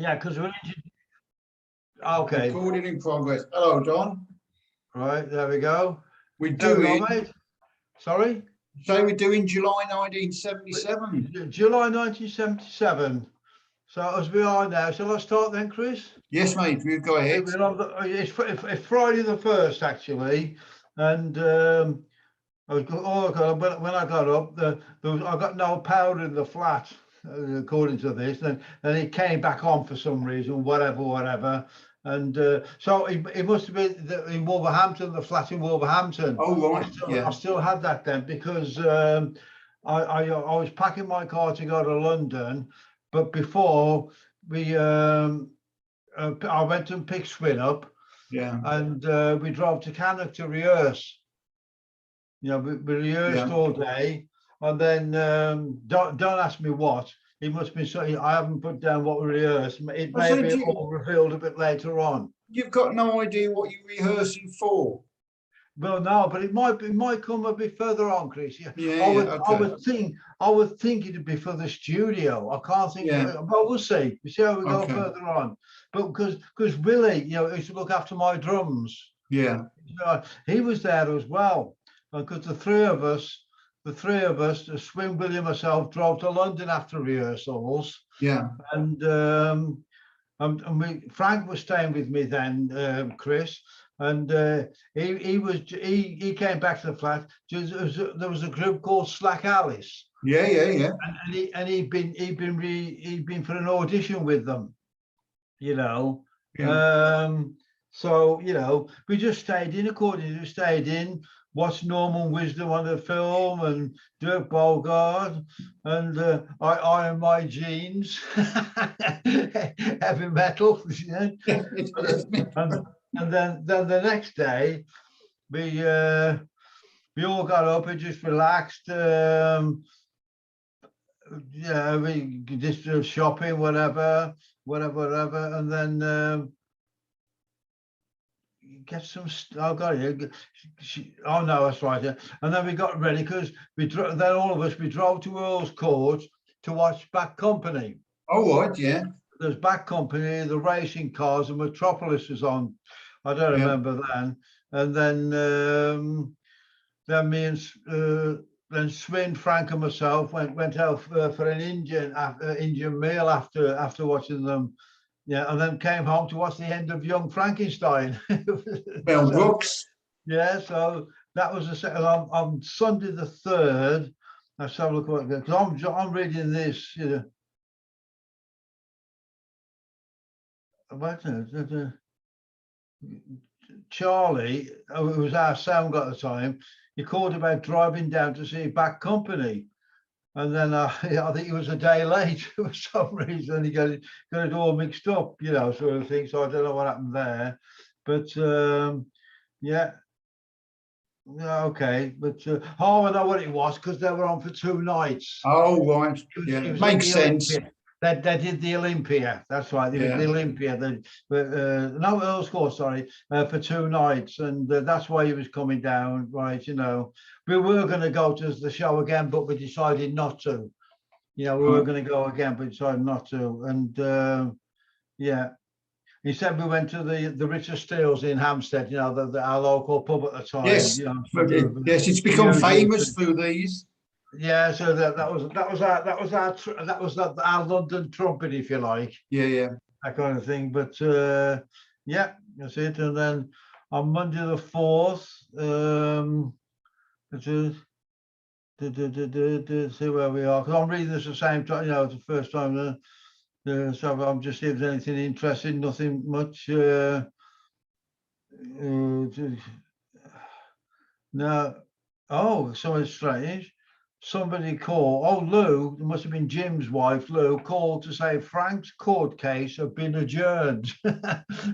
Yeah, because we're okay. Recording in progress. Hello, Don. Right, there we go. We're There we doing. go, mate. Sorry? So we're doing July 1977. July 1977. So as we are now, shall I start then, Chris? Yes, mate. We'll go ahead. It's Friday the 1st, actually. And when I got up, I got no power in the flat, according to this. And it came back on for some reason, whatever. And so it must have been in Wolverhampton, the flat in Wolverhampton. Oh, right. I still had that then because I was packing my car to go to London, but before I went and picked Swin up, and we drove to Cannock to rehearse. We rehearsed all day, and then don't ask me what. It must be so. I haven't put down what we rehearsed. It may be all revealed a bit later on. You've got no idea what you're rehearsing for. Well, no, but it might come a bit further on, Chris. I would think it'd be for the studio. I can't think. But we'll see. We see how we go further on. But because Willie, used to look after my drums. Yeah. He was there as well. Because the three of us, Swin, Willie, myself, drove to London after rehearsals. Yeah. And Frank was staying with me then, Chris. And he came back to the flat. There was a group called Slack Alice. Yeah. And he'd been for an audition with them. So we just stayed in. Watched Norman Wisdom on the film and Dirk Bogarde and I and my jeans, heavy metal. And then the next day, we all got up and just relaxed. We just shopping, whatever, and then get some. Oh, got it. Oh no, that's right. Yeah. And then we got ready because then all of us we drove to Earl's Court to watch Back Company. Oh, right, yeah. There's Back Company, the racing cars, and Metropolis was on. I don't remember then. And then me and then Swin, Frank, and myself went out for an Indian meal after watching them. Yeah, and then came home to watch the end of Young Frankenstein. Mel Brooks. Yeah, so that was the second on Sunday the 3rd. Let's have a look at it because I'm reading this. Charlie, who was our sound guy at the time, he called about driving down to see Back Company. And then I think he was a day late for some reason. He got it all mixed up, sort of thing. So I don't know what happened there. But okay. But I know what it was because they were on for 2 nights. Oh, right. It makes sense. They did the Olympia. That's right. They did the Olympia. No, Earl's Court, sorry, for 2 nights. And that's why he was coming down, right? We were going to go to the show again, but we decided not to. We were going to go again, but decided not to. And he said we went to the Richard Steele's in Hampstead, our local pub at the time. Yes, yes, it's become famous through these. Yeah, so that was our London trumpet, if you like. Yeah. That kind of thing. But that's it. And then on Monday the 4th, see where we are. Because I'm reading this the same time, it's the first time. So I'm just seeing if there's anything interesting, nothing much. No. Oh, something strange. Somebody called, Lou, it must have been Jim's wife, Lou, called to say Frank's court case had been adjourned.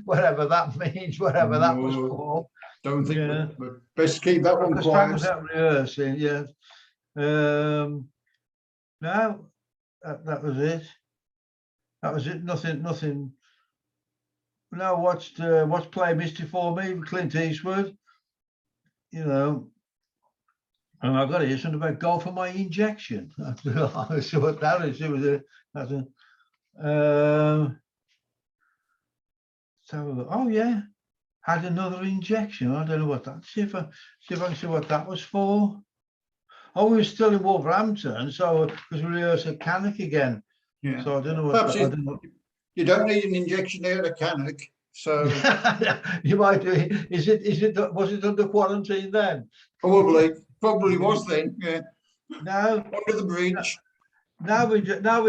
Whatever that means, whatever that was called. Don't think, but best keep that one quiet. Frank was out rehearsing, yes. No, that was it. That was it, nothing. Now watched Play Misty for Me with Clint Eastwood, And I got here something about go for my injection. I see what that is. have a look. Oh yeah, had another injection. I don't know what that. See if I can see what that was for. Oh, we were still in Wolverhampton, so because we rehearsed at Cannock again. Yeah. So I don't know what. Perhaps you don't need an injection there at Cannock. So you might do. Was it under quarantine then? Probably was then. Yeah. No. Under the bridge. Now we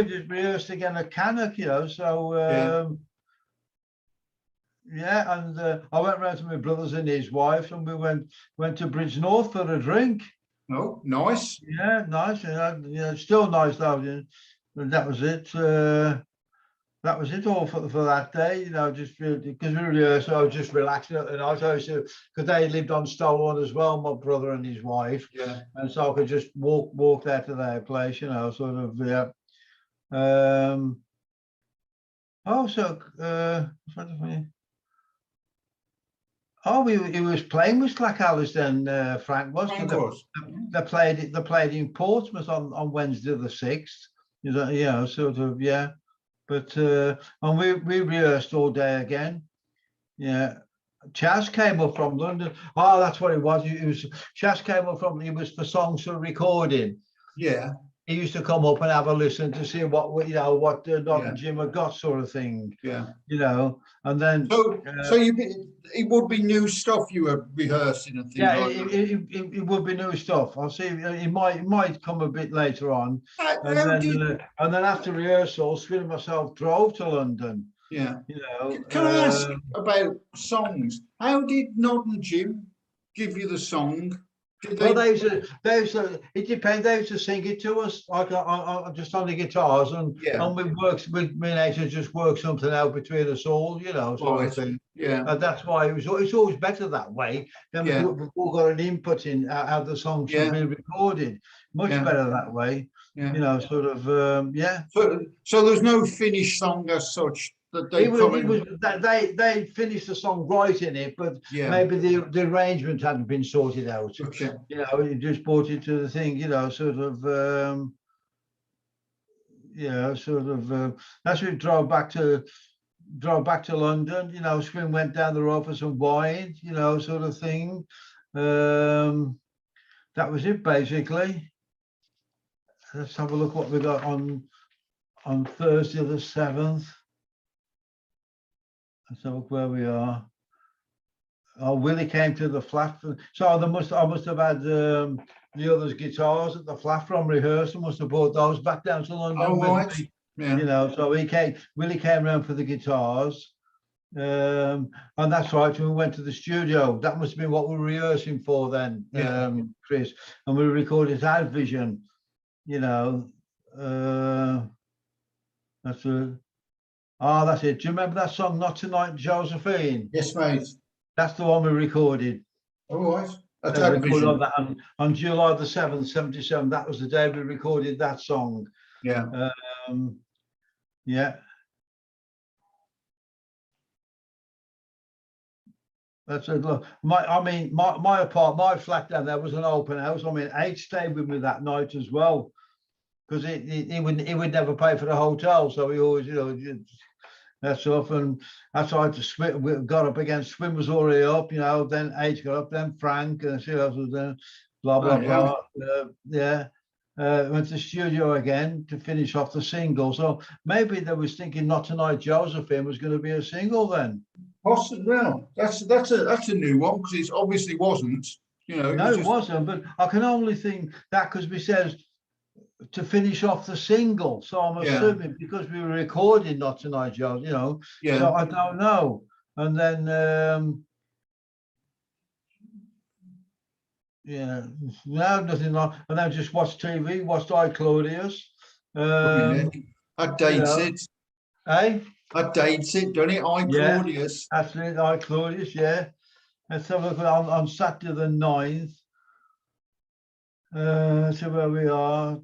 just rehearsed again at Cannock, you know. So yeah, and I went round to my brother's and his wife, and we went to Bridge North for a drink. Oh, nice. Yeah, nice. Yeah, still nice though. And that was it. That was it all for that day. You know, just because we were rehearsing, I was just relaxing at the night. I used to, because they lived on Stone as well, my brother and his wife. Yeah. And so I could just walk there to their place. You know, sort of. Yeah. He was playing with Slack Alice then, Frank was. They played in Portsmouth on Wednesday the 6th. You know, sort of, yeah. But and we rehearsed all day again. Yeah. Chas came up from London. Oh, that's what it was. Chas came up from, it was for songs for recording. Yeah. He used to come up and have a listen to see what Don and Jim had got, sort of thing. Yeah. You know, and then it would be new stuff you were rehearsing and things. Yeah, like it would be new stuff. I'll see. It might come a bit later on, and then after rehearsal, Swin and myself drove to London. Yeah. You know. Can I ask about songs? How did Nod and Jim give you the song? Well, it depends. They used to sing it to us, like just on the guitars, and we had to just work something out between us all, you know, sort of thing. Yeah, and that's why it's always better that way. Then we've all got an input in how the song should be recorded. Much better that way. Yeah. You know, sort of. Yeah. So there's no finished song as such. They finished the song writing it, but maybe the arrangement hadn't been sorted out. Okay. You know, you just brought it to the thing, you know, sort of that's when we drove back to London, you know. Swin went down the road for some wine, you know, sort of thing. That was it basically. Let's have a look what we got on Thursday the 7th. Let's have a look where we are. Oh, Willie came to the flat. So I must have had the others' guitars at the flat from rehearsal. Must have brought those back down to London. Oh, right. Yeah. You know, so Willie came around for the guitars. And that's right, we went to the studio. That must have been what we were rehearsing for then, Chris. And we recorded Ad Vision, you know. That's it. Do you remember that song, Not Tonight, Josephine? Yes, mate. That's the one we recorded. All right. On July the 7th, 77. That was the day we recorded that song. Yeah. Yeah. That's it. Look, my flat down there was an open house. I mean, H stayed with me that night as well, because he would never pay for the hotel, so he always, you know, that's off. And that's why we got up again. Swin was already up, you know. Then H got up. Then Frank and she else was there. Blah blah blah. Went to the studio again to finish off the single. So maybe they was thinking Not Tonight, Josephine was going to be a single then. Possibly. Well, that's a new one, because it obviously wasn't. You know. No, it wasn't. But I can only think that because we said to finish off the single. So I'm assuming because we were recording Not Tonight, Joe, you know. Yeah. So I don't know. And then no, nothing like. And then just watched TV, watched I Claudius. That dates it. Eh? That dates it, doesn't it? I Claudius. Absolutely, I Claudius, yeah. Let's have a look on Saturday the 9th. So where we are,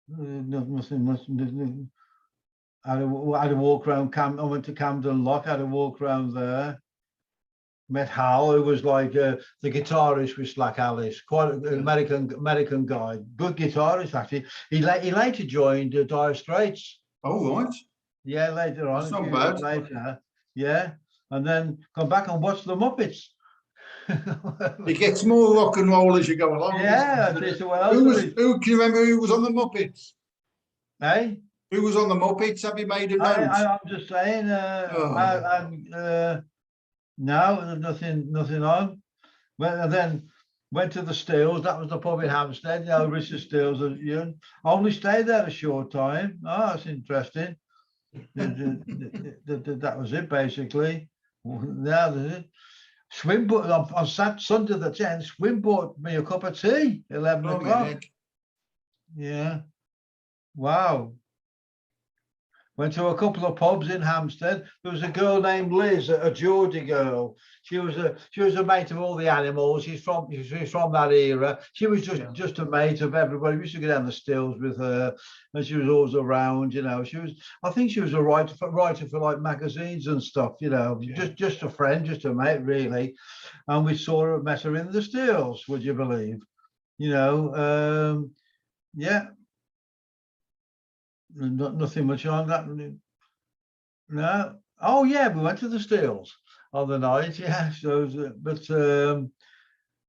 nothing much. I had a walk around I went to Camden Lock. I had a walk around there. Met Hal, who was like the guitarist with Slack Alice, quite an American guy, good guitarist actually. He later joined Dire Straits. Oh right. Yeah, later on, That's a not few years bad. later. Yeah, and then come back and watch the Muppets. It gets more rock and roll as you go along. Yeah, Doesn't it? so what else is it? Who can you remember who was on the Muppets? Hey, Who was on the Muppets? Have you made a note? I'm just saying. No, there's nothing on. Well, and then went to the Steels. That was the pub in Hampstead. You know, Richard Steels. You only stayed there a short time. Oh, that's interesting. That was it basically. Now Swim bought on Sunday the 10th. Swim bought me a cup of tea. 11 o'clock. Yeah. Wow. Went to a couple of pubs in Hampstead. There was a girl named Liz, a Geordie girl. She was a mate of all the animals. She's from that era. She was just a mate of everybody. We used to go down the Stills with her, and she was always around. You know, I think she was a writer for like magazines and stuff. You know, just a friend, just a mate, really. And we met her in the Stills. Would you believe? You know, yeah. Nothing much on that. No. Oh yeah, we went to the Steels on the night. Yeah. So,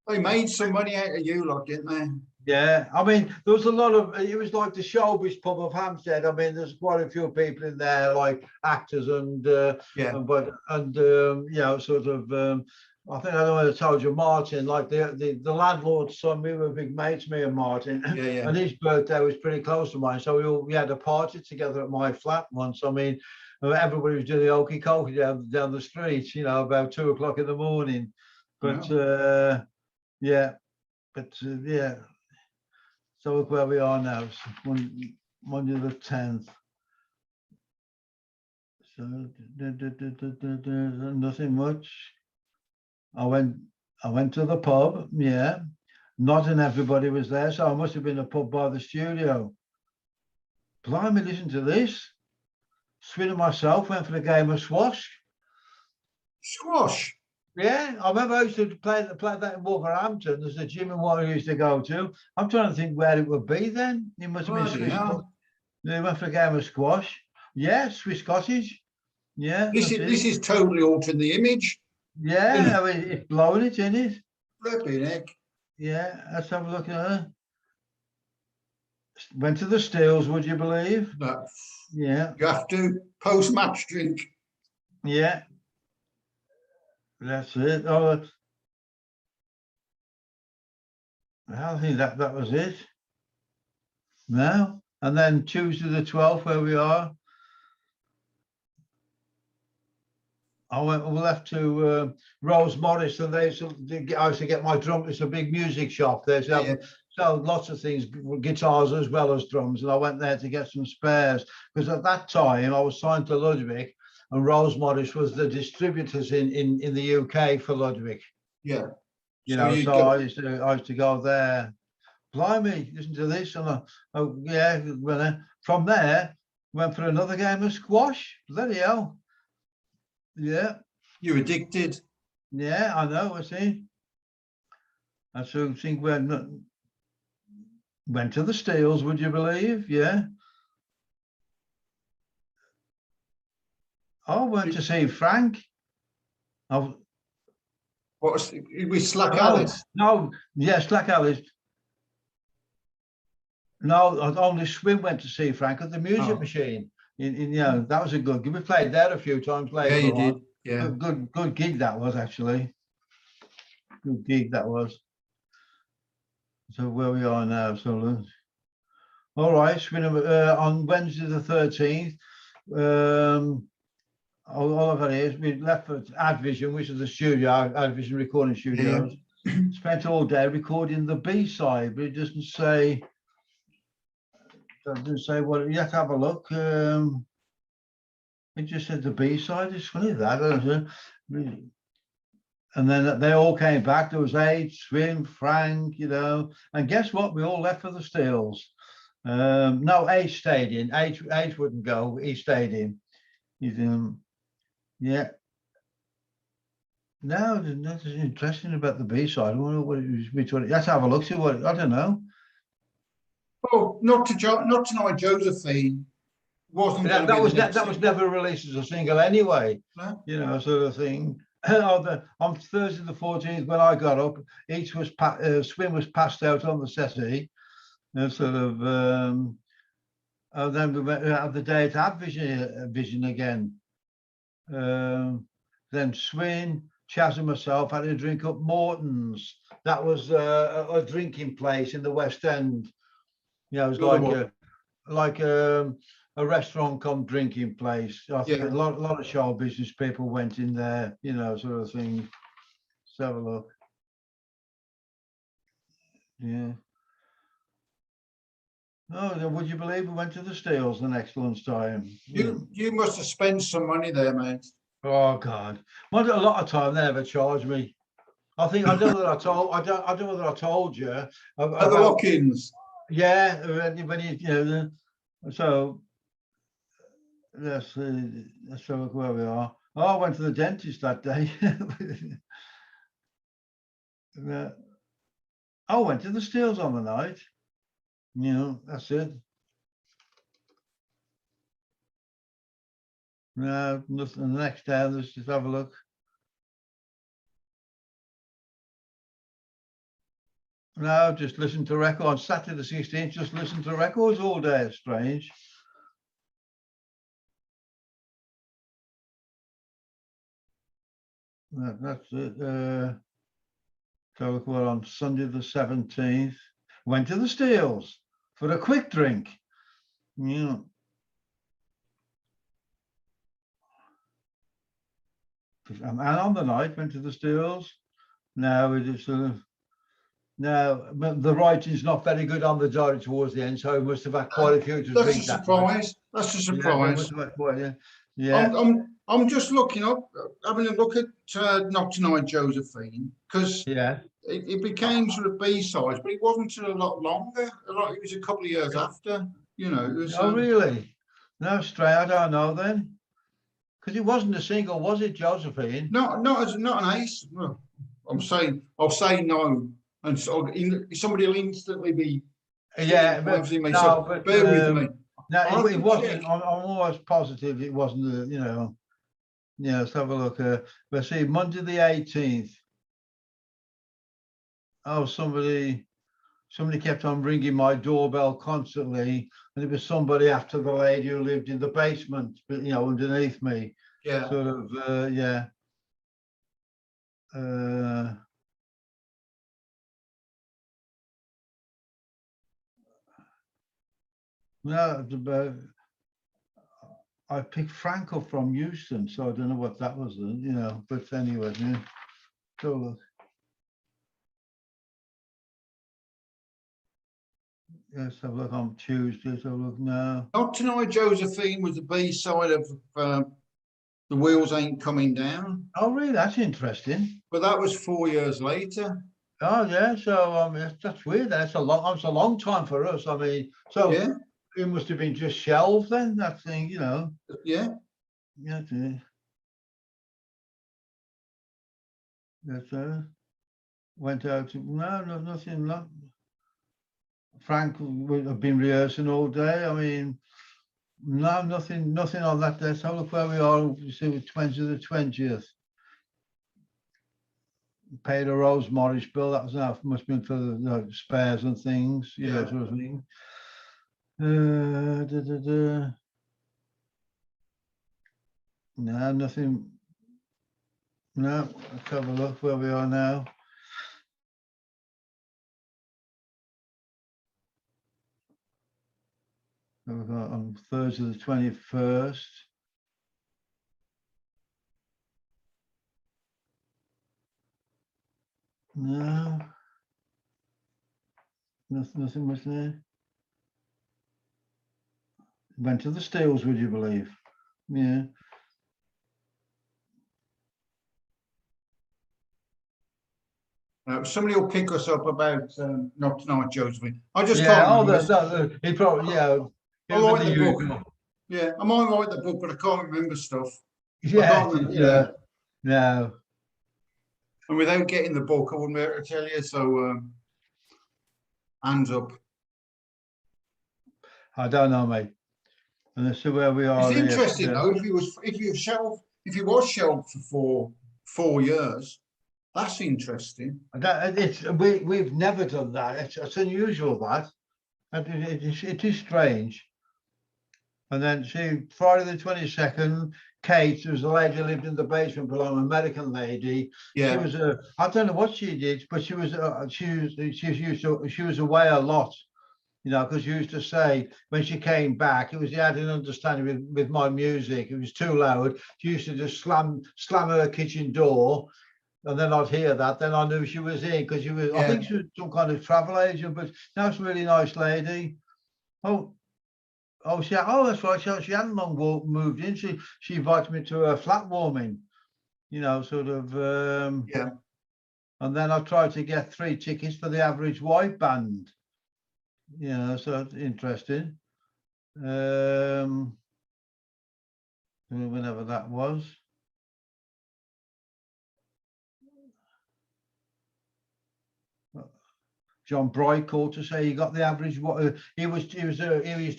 they made some money out of you, like, didn't they? Yeah. I mean, there was a lot of. It was like the showbiz pub of Hampstead. I mean, there's quite a few people in there, like actors and you know, sort of. I think I know I told you, Martin, like the landlord's son, we were big mates, me and Martin. Yeah. And his birthday was pretty close to mine. So we had a party together at my flat once. I mean, everybody was doing the okie dokie down the street, you know, about 2 o'clock in the morning. But yeah. So look where we are now. Monday the 10th. So nothing much. I went to the pub, yeah. Not everybody was there, so I must have been a pub by the studio. Blimey, listen to this. Swin and myself went for a game of squash. Squash? Yeah, I remember I used to play that in Wolverhampton. There's a gym and what I used to go to. I'm trying to think where it would be then. It must have been Swiss. They went for a game of squash. Yeah, Swiss cottage. Yeah. This is totally altering the image. Yeah, I mean, it's blowing it, isn't it? Flipping heck. Yeah, let's have a look at her. Went to the Steels, would you believe? No. Yeah. You have to post-match drink. Yeah. That's it. Oh, I think that was it. No. And then Tuesday the 12th, where we are. We left to Rose Morris, and I used to get my drum. It's a big music shop. There's so lots of things, guitars as well as drums. And I went there to get some spares because at that time I was signed to Ludwig, and Rose Morris was the distributors in the UK for Ludwig. Yeah. You know, so I used to go there. Blimey, listen to this, and from there went for another game of squash. Bloody hell. Yeah. You're addicted. Yeah, I know, I see. I so think we went to the Steels, would you believe? Yeah. I went to see Frank. What was with Slack Alice? No, yeah, Slack Alice. No, only Swim went to see Frank at the Music Machine. That was a good gig. We played there a few times later. Yeah, you did. Yeah. Good gig that was, actually. Good gig that was. So where we are now, so all right, on Wednesday the 13th, all I've got is we left for Advision, which is the studio, Advision recording studios. Yeah. Spent all day recording the B-side, but it doesn't say what. You have to have a look. It just said the B-side. It's funny that. And then they all came back. There was H, Swim, Frank, and guess what? We all left for the Steels. No, H stayed in. H wouldn't go. He stayed in. Yeah. No, there's nothing interesting about the B-side. I wonder what it was. Let's have a look. See what I don't know. Oh, not tonight, Josephine. wasn't That, going to that be was the next that was thing. never released as a single anyway. No? You know, sort of thing. On Thursday the 14th, when I got up, each was Swim was passed out on the settee, and sort of. And then we went out the day to have vision again. Then Swin, Chaz, and myself had a drink up Morton's. That was a drinking place in the West End. Yeah, it was like a restaurant come drinking place. I think a lot of show business people went in there, you know, sort of thing. Let's have a look. Yeah. Oh, would you believe we went to the Steels the next lunchtime? You must have spent some money there, mate. Oh God, a lot of time they never charged me. I think I don't know whether I don't know whether I told you about the lock-ins. Yeah, when you know, so let's have a look where we are. Oh, I went to the dentist that day. I went to the Steels on the night. You know, that's it. No, nothing. The next day, let's just have a look. No, just listen to records. Saturday the 16th, just listen to records all day. It's strange. That's it. So look, we're on Sunday the 17th. Went to the Steels for a quick drink. Yeah. And on the night went to the Steels. Now we just now the writing's not very good on the diary towards the end, so we must have had quite a few to That's drink. A surprise. That's a surprise. Yeah. I'm just looking up, having a look at Not Tonight, Josephine, because it became sort of B-sides, but it wasn't until a lot longer. It was a couple of years after. You know. It was, oh really? No, straight. I don't know then. Because it wasn't a single, was it, Josephine? Not an ace. Well, I'll say no, and so somebody will instantly be. Yeah, but no, but bear with me. No, it wasn't. I'm almost positive it wasn't. You know, yeah. Let's have a look. Let's see, Monday the 18th. Oh, somebody kept on ringing my doorbell constantly, and it was somebody after the lady who lived in the basement, but you know, underneath me. Yeah. Sort of, yeah. No, I picked Frank up from Houston, so I don't know what that was then, you know, but anyway, yeah. So look. Let's have a look on Tuesday, so look now. Not Tonight, Josephine was the B-side of The Wheels Ain't Coming Down. Oh, really? That's interesting. But that was 4 years later. Oh, yeah. So, I mean, that's weird. That's a long time for us. I mean, so yeah. It must have been just shelved then, that thing, you know. Yeah. Yeah. That went out to, no, nothing. Frank would have been rehearsing all day. I mean, no, nothing on that day. So look where we are. You see, the 20th. Paid a Rose Morris bill. That was now must have been for the spares and things, you know, sort of thing. No, nothing. No, let's have a look where we are now. We've got on Thursday the 21st. No, nothing was there. Went to the Steels, would you believe? Yeah. Somebody will pick us up about Not Tonight, Josephine. I just can't remember. He probably, I write the book. Yeah, I might write the book, but I can't remember stuff. Yeah. No. And without getting the book, I wouldn't be able to tell you. So, hands up. I don't know, mate. And this is where we are. It's interesting though. If he was shelved for 4 years, that's interesting. We've never done that. It's unusual that, and it is strange. And then see, Friday the 22nd, Kate, who was a lady who lived in the basement below, an American lady. Yeah. She was I don't know what she did, but she was away a lot, you know, because she used to say when she came back, she had an understanding with my music. It was too loud. She used to just slam her kitchen door, and then I'd hear that. Then I knew she was in, because she was. I think she was some kind of travel agent, but that's a really nice lady. Oh, that's right. She hadn't long moved in. She invited me to her flat warming, you know, sort of. Yeah. And then I tried to get 3 tickets for the Average White Band. Yeah, so it's interesting. Whenever that was. John Bright called to say he got the average. He used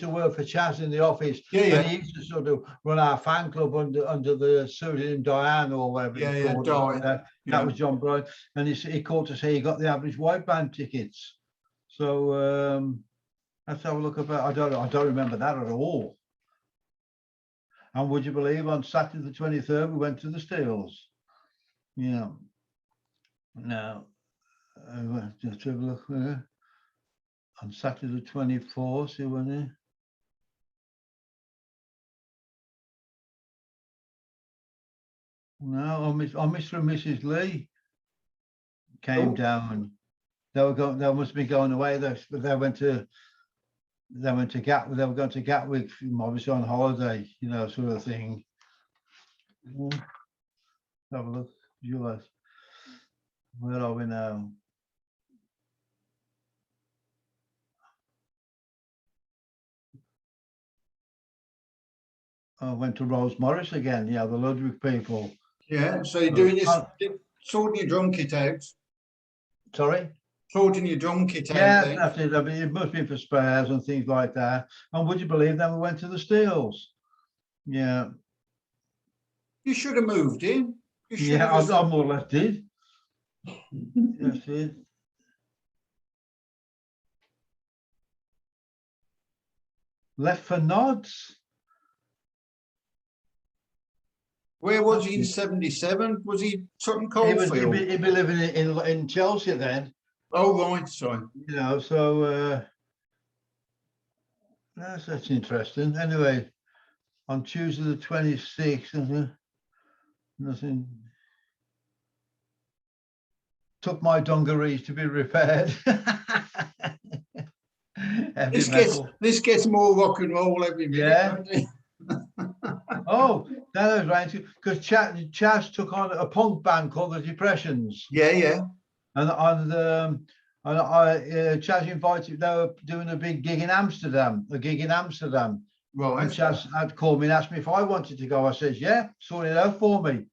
to work for Chaz in the office. And he used to sort of run our fan club under the pseudonym Diane or whatever it's called. That was John Bright, and he called to say he got the Average White Band tickets. So let's have a look about. I don't remember that at all. And would you believe on Saturday the 23rd we went to the Steels? Yeah. Now. Just have a look there. On Saturday the 24th, see when there. No, Mr. and Mrs. Lee came down. They must be going away. They went to Gatwick. They were going to Gatwick, obviously on holiday, you know, sort of thing. Have a look, July. Where are we now? I went to Rose Morris again. Yeah, the Ludwig people. Yeah. So you're doing this, sorting your drum kit out. Sorry. Sorting your drum kit out. Yeah, that's it. I mean, it must be for spares and things like that. And would you believe then we went to the Steels? Yeah. You should have moved in. Yeah, I more or less did. That's it. Left for Nods. Where was he in 77? Was he Sutton Coldfield? He'd be living in Chelsea then. Oh, right, sorry. You know, so that's interesting. Anyway, on Tuesday the 26th, nothing. Took my dungarees to be repaired. This gets more rock and roll every minute. Yeah. Oh, that was right. Because Chaz took on a punk band called the Depressions. Yeah. And Chaz invited. They were doing a big gig in Amsterdam. Right. And Chaz had called me and asked me if I wanted to go. I said, yeah, sort it out for me.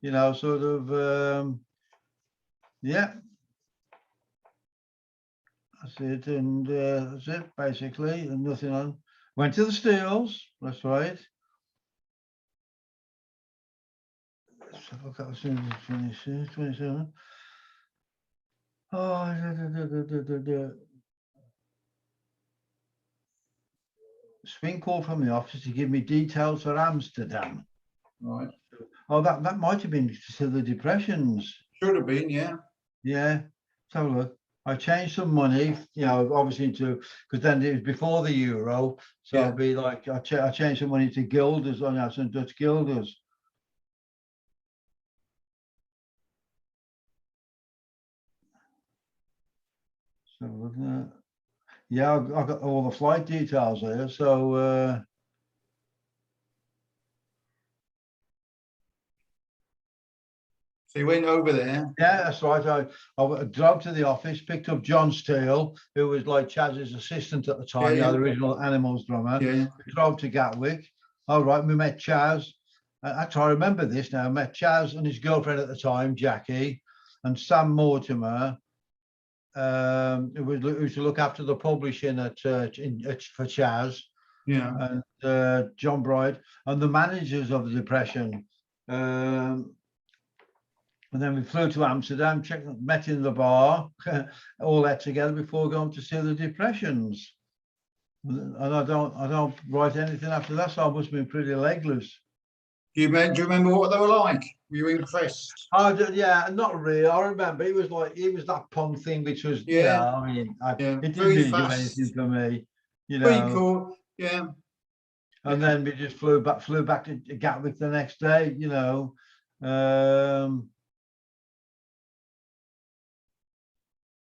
You know, sort of. Yeah. That's it, and that's it basically, and nothing on. Went to the Steels. That's right. Let's have a look at the 27. Oh, Swing call from the office to give me details for Amsterdam. Right. Oh, that might have been to the Depressions. Should have been, yeah. Yeah. Let's have a look. I changed some money, you know, obviously because then it was before the euro. So it'd be like, I changed some money to guilders, I have some Dutch guilders. So look at that. Yeah, I've got all the flight details there. So, so you went over there? Yeah, that's right. I drove to the office, picked up John Steele, who was like Chaz's assistant at the time, the original Animals drummer. Yeah. We drove to Gatwick. All right, we met Chaz. Actually, I remember this now. I met Chaz and his girlfriend at the time, Jackie, and Sam Mortimer, who used to look after the publishing for Chaz. Yeah. and John Bright, and the managers of the Depression. And then we flew to Amsterdam, met in the bar, all that together before going to see the Depressions. And I don't write anything after that, so I must have been pretty legless. Do you remember what they were like? Were you impressed? Yeah, not really. I remember it was that punk thing, which was, Yeah. I mean, it didn't very really fast. do anything for me, Pretty cool. Yeah. And then we just flew back to Gatwick the next day, No,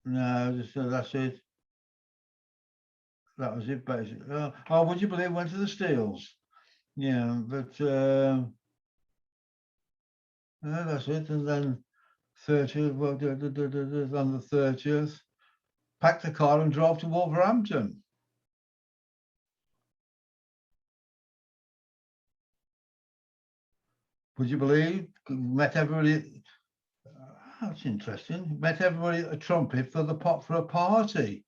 that's it. That was it, basically. Would you believe went to the Steels? Yeah, but that's it. And then 30th, well, on the 30th, packed the car and drove to Wolverhampton. Would you believe? Met everybody. That's interesting. Met everybody at a trumpet for a party.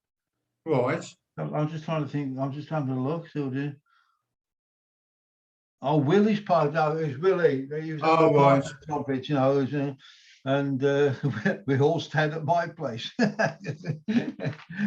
Right. I'm just trying to think. I'm just having a look. Oh, Willie's part. No, it was Willie. He was on the trumpet, and we all stayed at my place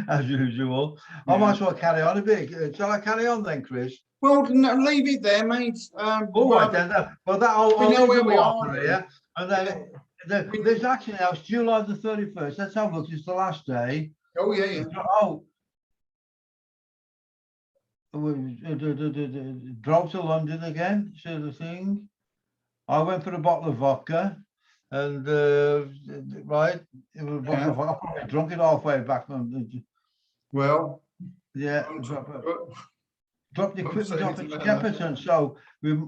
as usual. I might as well carry on a bit. Shall I carry on then, Chris? Well, no, leave it there, mate. All right then. Well, I'll know where we are here, and then there's actually now it's July the 31st. Let's have a look. It's the last day. Oh yeah. Oh. Drove to London again, sort of thing. I went for a bottle of vodka, and right, it was a bottle of vodka. I probably drunk it halfway back. Well, yeah, dropped the equipment off at Shepperton. So we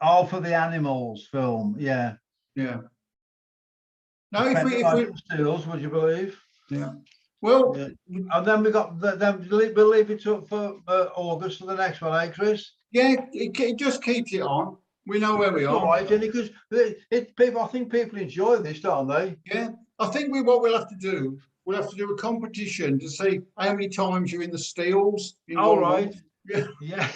all for the Animals film. Yeah. Now, if we Steels, would you believe? Yeah. Well, and then we leave it up for August for the next one, eh, Chris? Yeah, it just keeps it on. We know where we are. All right, because people, I think people enjoy this, don't they? Yeah, I think what we'll have to do, we'll have to do a competition to see how many times you're in the Steels. All right. Yeah.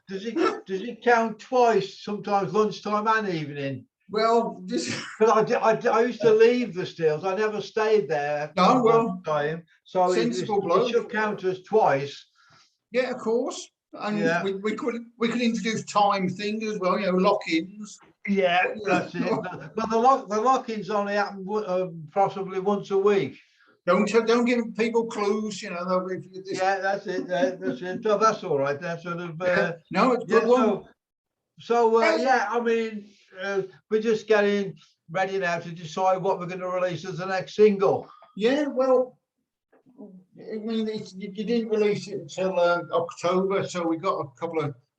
Does it count twice? Sometimes lunchtime and evening. Well, because I used to leave the Steels. I never stayed there. No, well, time. So it should count as twice. Yeah, of course. And we could introduce time things as well. Lock-ins. Yeah, that's it. But the lock-ins only happen possibly once a week. Don't give people clues. Yeah, that's it. That's it. So that's all right. That's sort of. No, it's good one. So I mean. We're just getting ready now to decide what we're going to release as the next single. Yeah, well, I mean, you didn't release it until October, so we got a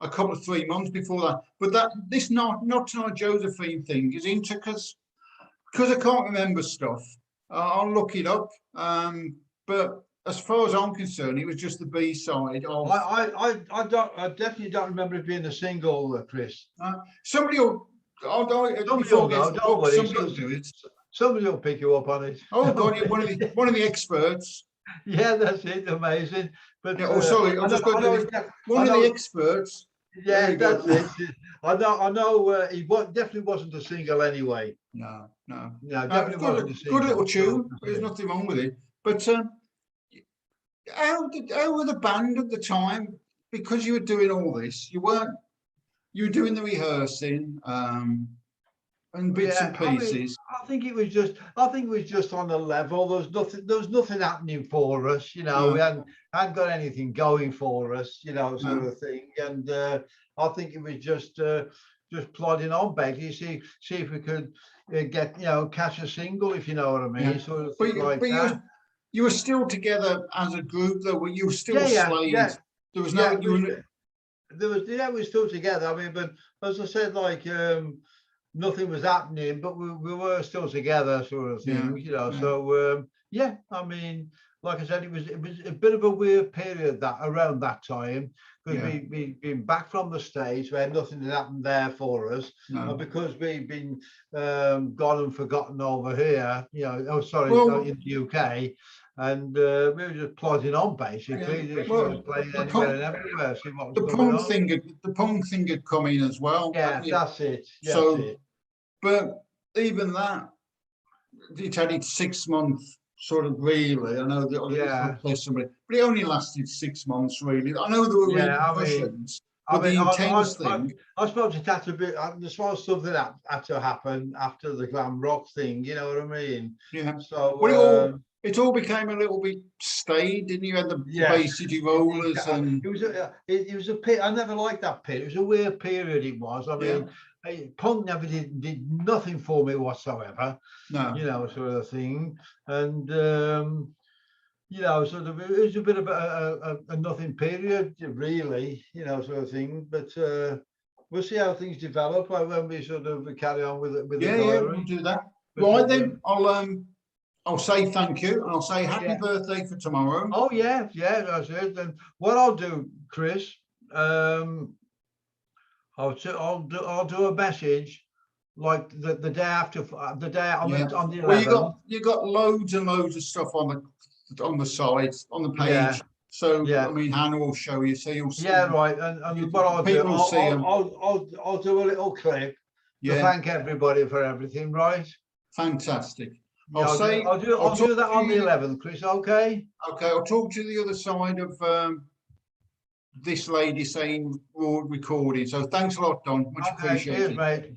couple of 3 months before that. But this not tonight Josephine thing is into because I can't remember stuff. I'll look it up. But as far as I'm concerned, it was just the B side. I definitely don't remember it being a single, Chris. Somebody will. Somebody will pick you up on it. Oh God, you're one of the experts. Yeah, that's it. Amazing. But sorry, I'm just going to one of the experts. Yeah, that's it. I know. He definitely wasn't a single anyway. No, definitely wasn't a single. Good little tune. There's nothing wrong with it. But how were the band at the time? Because you were doing all this, you were doing the rehearsing and bits and pieces. I think it was just on the level. There was nothing happening for us, We hadn't got anything going for us, sort of thing. And I think it was just plodding on, basically, see if we could get catch a single, if you know what I mean. Sort of thing like that. You were still together as a group, though. You were still Slade. Yeah. There was no. We're still together. I mean, but as I said, nothing was happening, but we were still together, sort of thing, So I mean, like I said, it was a bit of a weird period around that time, because we've been back from the States where nothing had happened there for us, and because we've been gone and forgotten over here, in the UK. and we were just plodding on basically. Yeah. Just Well, playing the anywhere and everywhere, see what was the going punk on. thing, the punk thing had come in as well. Yeah, that's it. So, That's it. but even that, it had its 6 months sort of really. I know that Yeah. but it only lasted 6 months really. I know there were repercussions, but the intense thing. I suppose it had to be. I suppose something that had to happen after the glam rock thing. You know what I mean? Yeah. So Well, it all became a little bit staid, didn't you? Had the Bay City Rollers, and it was a pit. I never liked that pit. It was a weird period. It was. I mean, punk never did nothing for me whatsoever. No. You know, sort of thing, and you know, sort of, it was a bit of a nothing period, really. You know, sort of thing. But we'll see how things develop when we sort of carry on with it. With the diary. Yeah, we'll do that. Right then, I'll say thank you, and I'll say happy birthday for tomorrow. Oh yeah, that's it. And what I'll do, Chris, I'll do a message like the day after, the day on the 11th. Well, you got loads and loads of stuff on the site, on the page. So I mean, Hannah will show you, so you'll see. Yeah, right. And what I'll do, I'll do a little clip to thank everybody for everything. Right. Fantastic. Yeah, I'll do that on the 11th, Chris. Okay. Okay. I'll talk to the other side of this lady saying we're recording. So thanks a lot, Don. Much appreciated. Cheers, mate.